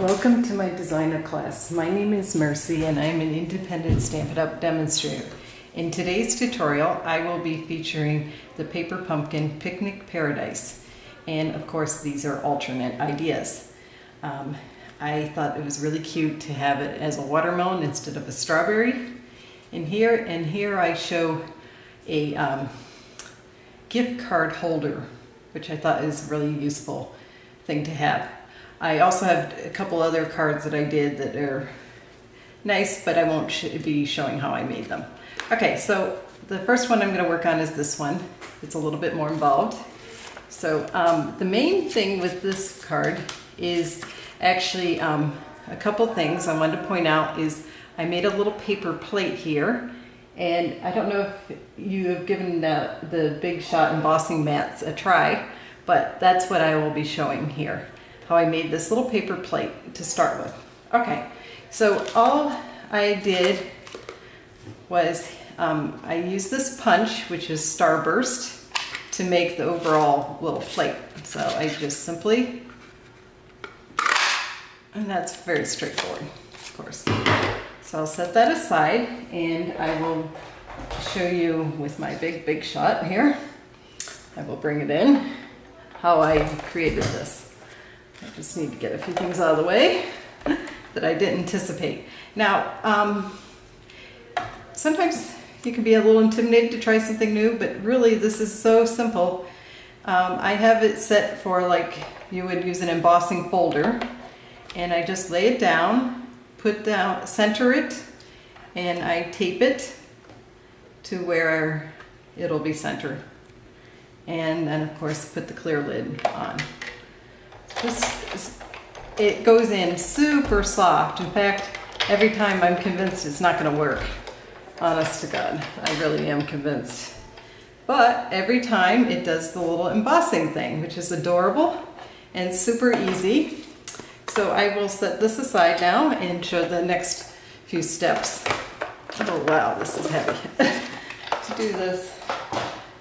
Welcome to my designer class. My name is Mercy and I'm an independent Stampin' Up! Demonstrator. In today's tutorial, I will be featuring the Paper Pumpkin Picnic Paradise. And of course, these are alternate ideas. I thought it was really cute to have it as a watermelon instead of a strawberry. And here I show a gift card holder, which I thought is a really useful thing to have. I also have a couple other cards that I did that are nice, but I won't be showing how I made them. Okay, so the first one I'm going to work on is this one. It's a little bit more involved. So the main thing with this card is actually a couple things I wanted to point out is I made a little paper plate here, and I don't know if you have given the Big Shot embossing mats a try, but that's what I will be showing here. How I made this little paper plate to start with. Okay, so all I did was I used this punch, which is Starburst, to make the overall little plate. So I just simply, and that's very straightforward, of course. So I'll set that aside and I will show you with my Big Shot here. I will bring it in, how I created this. I just need to get a few things out of the way that I didn't anticipate. Now, sometimes you can be a little intimidated to try something new, but really this is so simple. I have it set for like you would use an embossing folder, and I just lay it down, center it, and I tape it to where it'll be centered. And then of course put the clear lid on. It goes in super soft. In fact, every time I'm convinced it's not going to work. Honest to God, I really am convinced. But every time it does the little embossing thing, which is adorable and super easy. So I will set this aside now and show the next few steps. Oh wow, this is heavy to do this.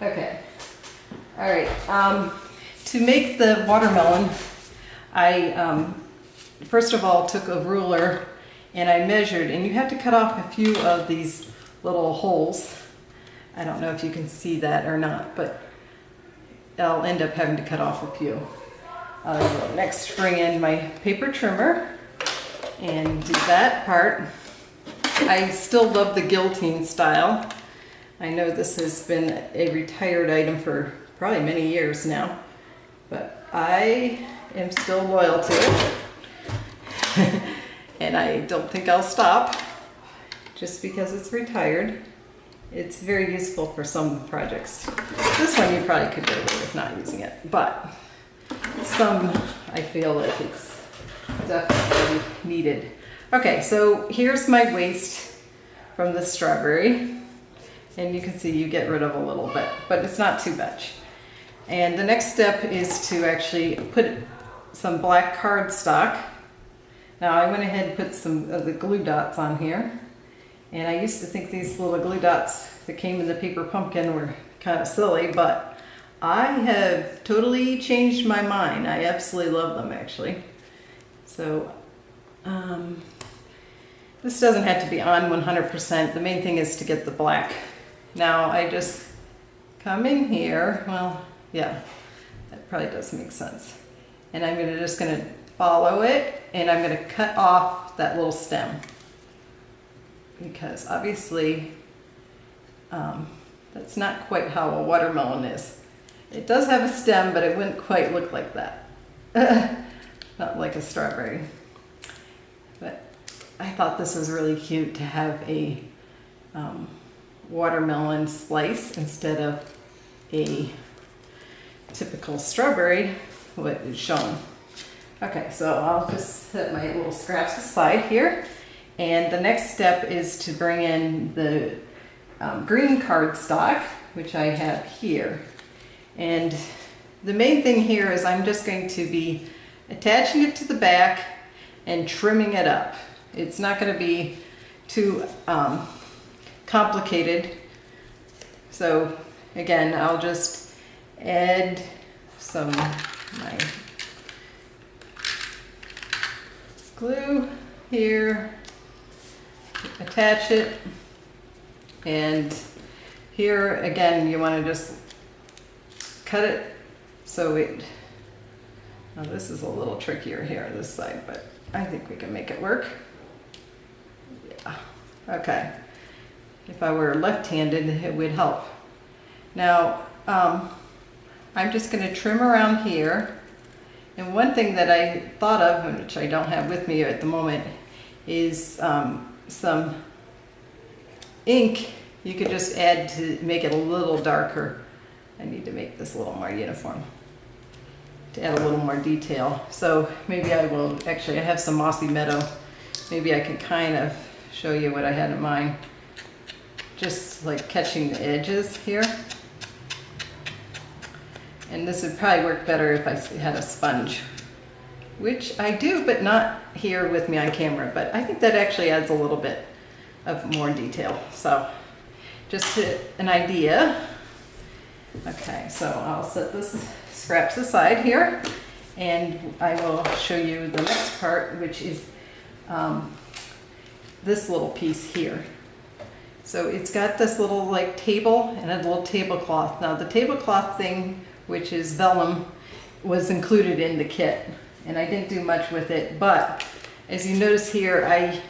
Okay, all right. To make the watermelon, I first of all took a ruler and I measured, and you have to cut off a few of these little holes. I don't know if you can see that or not, but I'll end up having to cut off a few. I will next bring in my paper trimmer and do that part. I still love the guillotine style. I know this has been a retired item for probably many years now, but I am still loyal to it. And I don't think I'll stop just because it's retired. It's very useful for some projects. This one you probably could get away with not using it, but some I feel like it's definitely needed. Okay, so here's my waste from the strawberry, and you can see you get rid of a little bit, but it's not too much. And the next step is to actually put some black cardstock. Now I went ahead and put some of the glue dots on here. And I used to think these little glue dots that came in the paper pumpkin were kind of silly, but I have totally changed my mind. I absolutely love them actually. So this doesn't have to be on 100%. The main thing is to get the black. Now I just come in here, well, yeah, that probably does make sense. And I'm just going to follow it, and I'm going to cut off that little stem. Because obviously, that's not quite how a watermelon is. It does have a stem, but it wouldn't quite look like that. Not like a strawberry. But I thought this was really cute to have a watermelon slice instead of a typical strawberry, what is shown. Okay, so I'll just set my little scraps aside here. And the next step is to bring in the green cardstock, which I have here. And the main thing here is I'm just going to be attaching it to the back and trimming it up. It's not going to be too complicated. So again, I'll just add some my glue here, attach it, and here again you want to just cut it so it, now this is a little trickier here this side, but I think we can make it work. Yeah, okay. If I were left-handed, it would help. Now, I'm just going to trim around here. And one thing that I thought of, which I don't have with me at the moment, is some ink you could just add to make it a little darker. I need to make this a little more uniform to add a little more detail. So maybe I will, actually I have some Mossy Meadow. Maybe I can kind of show you what I had in mind. Just like catching the edges here. And this would probably work better if I had a sponge, which I do, but not here with me on camera. But I think that actually adds a little bit of more detail. So just an idea. Okay, so I'll set this scraps aside here, and I will show you the next part, which is this little piece here. So it's got this little like table and a little tablecloth. Now the tablecloth thing, which is vellum, was included in the kit, and I didn't do much with it, but as you notice here, I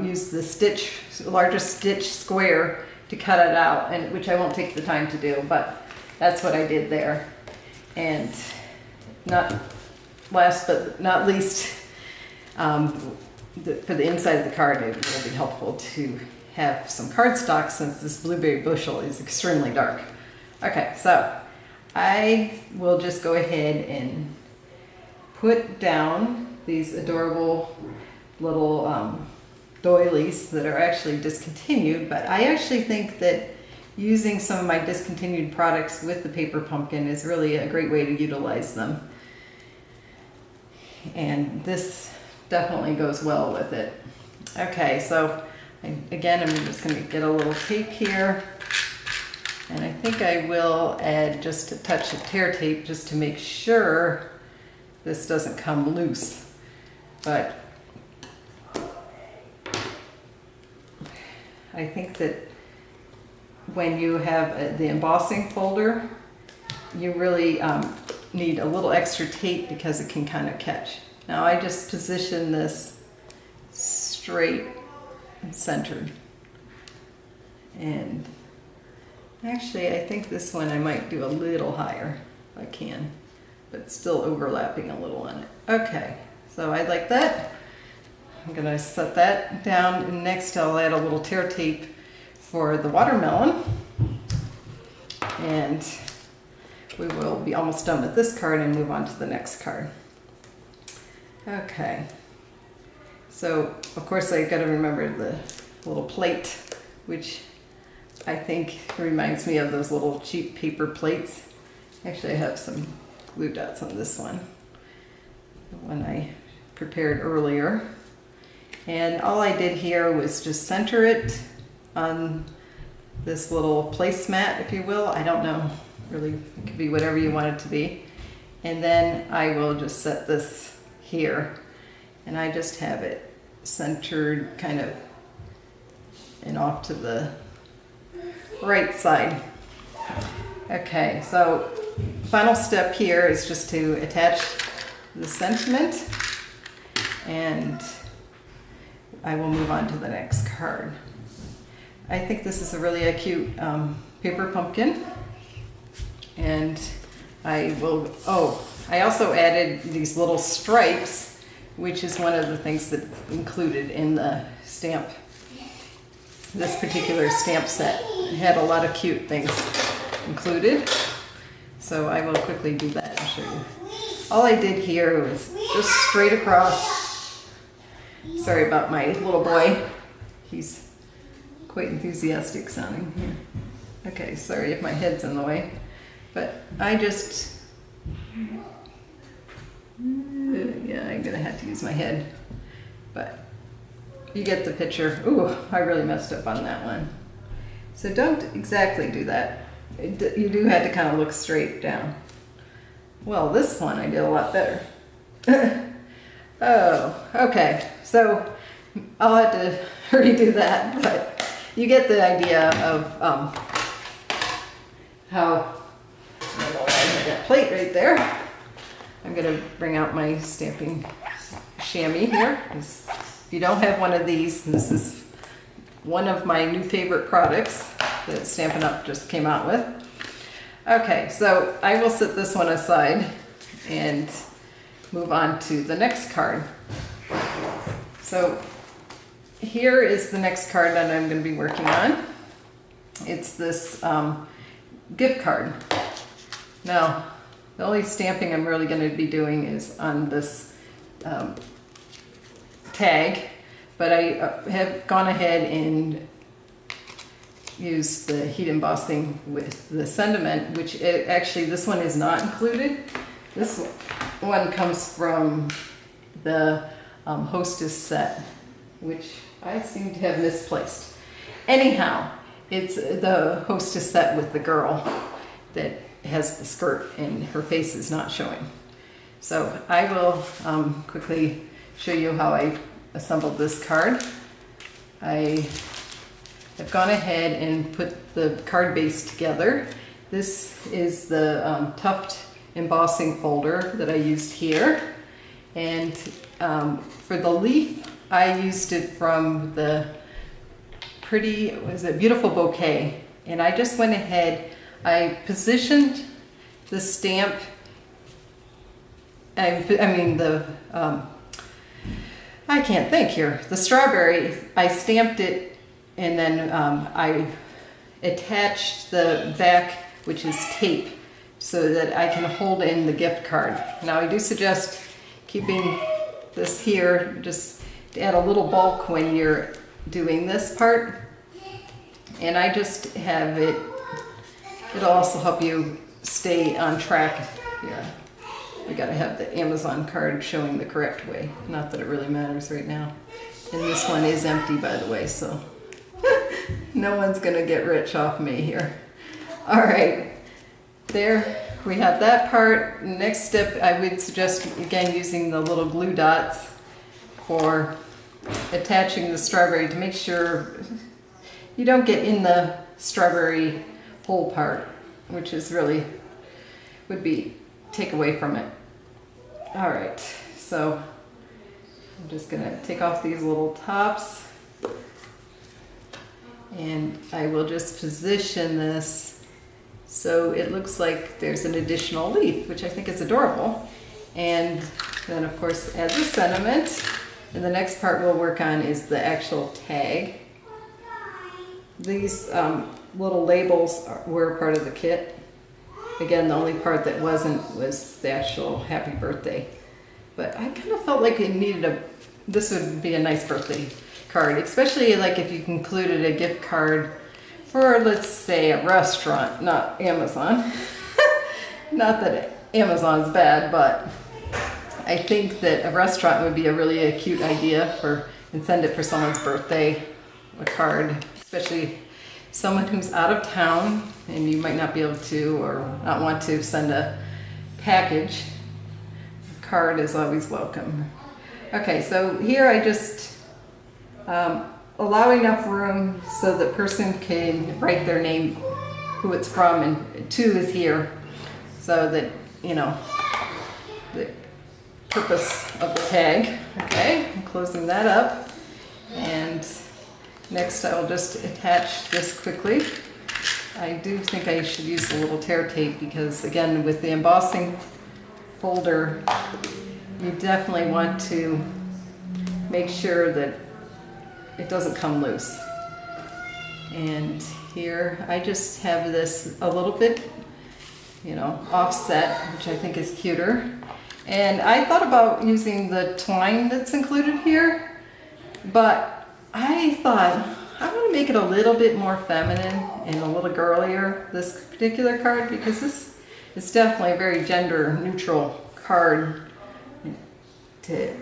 used the largest stitch square to cut it out, and which I won't take the time to do, but that's what I did there. And not last but not least, for the inside of the card, it will be helpful to have some cardstock since this blueberry bushel is extremely dark. Okay, so I will just go ahead and put down these adorable little doilies that are actually discontinued, but I actually think that using some of my discontinued products with the paper pumpkin is really a great way to utilize them. And this definitely goes well with it. Okay, so again, I'm just going to get a little tape here, and I think I will add just a touch of tear tape just to make sure this doesn't come loose. But I think that when you have the embossing folder, you really need a little extra tape because it can kind of catch. Now I just position this straight and centered. And actually I think this one I might do a little higher if I can, but still overlapping a little on it. Okay, so I like that. I'm gonna set that down, and next I'll add a little tear tape for the watermelon. And we will be almost done with this card and move on to the next card. Okay, so of course I gotta remember the little plate, which I think reminds me of those little cheap paper plates. Actually I have some glue dots on this one, the one I prepared earlier. And all I did here was just center it on this little placemat, if you will. I don't know, really, it could be whatever you want it to be. And then I will just set this here, and I just have it centered kind of and off to the right side. Okay, so final step here is just to attach the sentiment, and I will move on to the next card. I think this is a really cute paper pumpkin, and I will, I also added these little stripes, which is one of the things that's included in the stamp. This particular stamp set had a lot of cute things included, so I will quickly do that and show you. All I did here was just straight across. Sorry about my little boy. He's quite enthusiastic sounding here. Okay, sorry if my head's in the way, but I just, yeah, I'm gonna have to use my head, but you get the picture. Ooh, I really messed up on that one. So don't exactly do that. You do have to kind of look straight down. Well, this one I did a lot better. Oh, okay. So I'll have to redo that, but you get the idea of how. I have that plate right there. I'm gonna bring out my stamping chamois here. If you don't have one of these, this is one of my new favorite products that Stampin' Up! Just came out with. Okay, so I will set this one aside and move on to the next card. So here is the next card that I'm going to be working on. It's this gift card. Now, the only stamping I'm really going to be doing is on this tag, but I have gone ahead and used the heat embossing with the sentiment, which actually this one is not included. This one comes from the Hostess set, which I seem to have misplaced. Anyhow, it's the Hostess set with the girl that has the skirt and her face is not showing. So I will quickly show you how I assembled this card. I have gone ahead and put the card base together. This is the Tuft embossing folder that I used here. And for the leaf, I used it from the Beautiful Bouquet. And I just went ahead, I positioned the stamp, I can't think here. The strawberry, I stamped it and then I attached the back, which is tape, so that I can hold in the gift card. Now I do suggest keeping this here just to add a little bulk when you're doing this part. And I just have it, it'll also help you stay on track here. We gotta have the Amazon card showing the correct way. Not that it really matters right now. And this one is empty, by the way, so no one's gonna get rich off me here. All right, there we have that part. Next step, I would suggest, again, using the little glue dots for attaching the strawberry to make sure you don't get in the strawberry whole part, which is really, would be take away from it. All right, so I'm just gonna take off these little tops and I will just position this so it looks like there's an additional leaf, which I think is adorable. And then of course add the sentiment. And the next part we'll work on is the actual tag. These little labels were part of the kit. Again, the only part that wasn't was the actual happy birthday. But I kind of felt like it needed this would be a nice birthday card, especially like if you included a gift card for, let's say, a restaurant, not Amazon. Not that Amazon's bad, but I think that a restaurant would be a really cute idea and send it for someone's birthday, a card, especially someone who's out of town and you might not be able to or not want to send a package. A card is always welcome. Okay, so here I just allow enough room so the person can write their name, who it's from, and to is here, so that, you know, the purpose of the tag. Okay, I'm closing that up. And next I will just attach this quickly. I do think I should use a little tear tape because, again, with the embossing folder, you definitely want to make sure that it doesn't come loose. And here I just have this a little bit, you know, offset, which I think is cuter. And I thought about using the twine that's included here, but I thought I want to make it a little bit more feminine and a little girlier, this particular card, because this is definitely a very gender neutral card to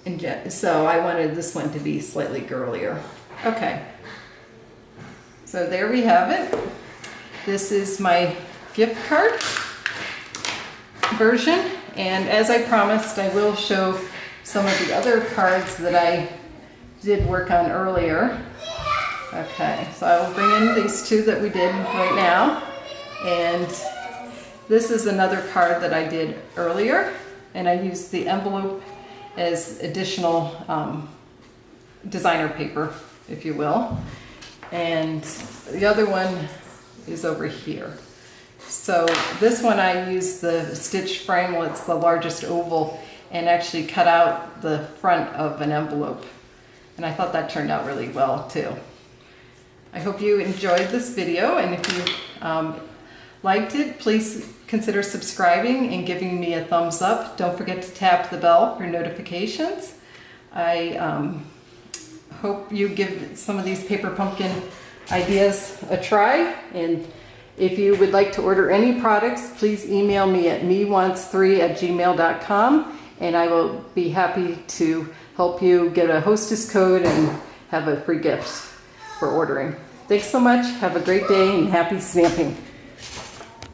inject. So I wanted this one to be slightly girlier. Okay, so there we have it. This is my gift card version, and as I promised, I will show some of the other cards that I did work on earlier. Okay, so I will bring in these two that we did right now. And this is another card that I did earlier, and I used the envelope as additional designer paper, if you will. And the other one is over here. So this one I used the stitch frame, well, it's the largest oval, and actually cut out the front of an envelope. And I thought that turned out really well too. I hope you enjoyed this video, and if you liked it, please consider subscribing and giving me a thumbs up. Don't forget to tap the bell for notifications. I hope you give some of these paper pumpkin ideas a try, and if you would like to order any products, please email me at mewants3@gmail.com, and I will be happy to help you get a hostess code and have a free gift for ordering. Thanks so much. Have a great day and happy stamping.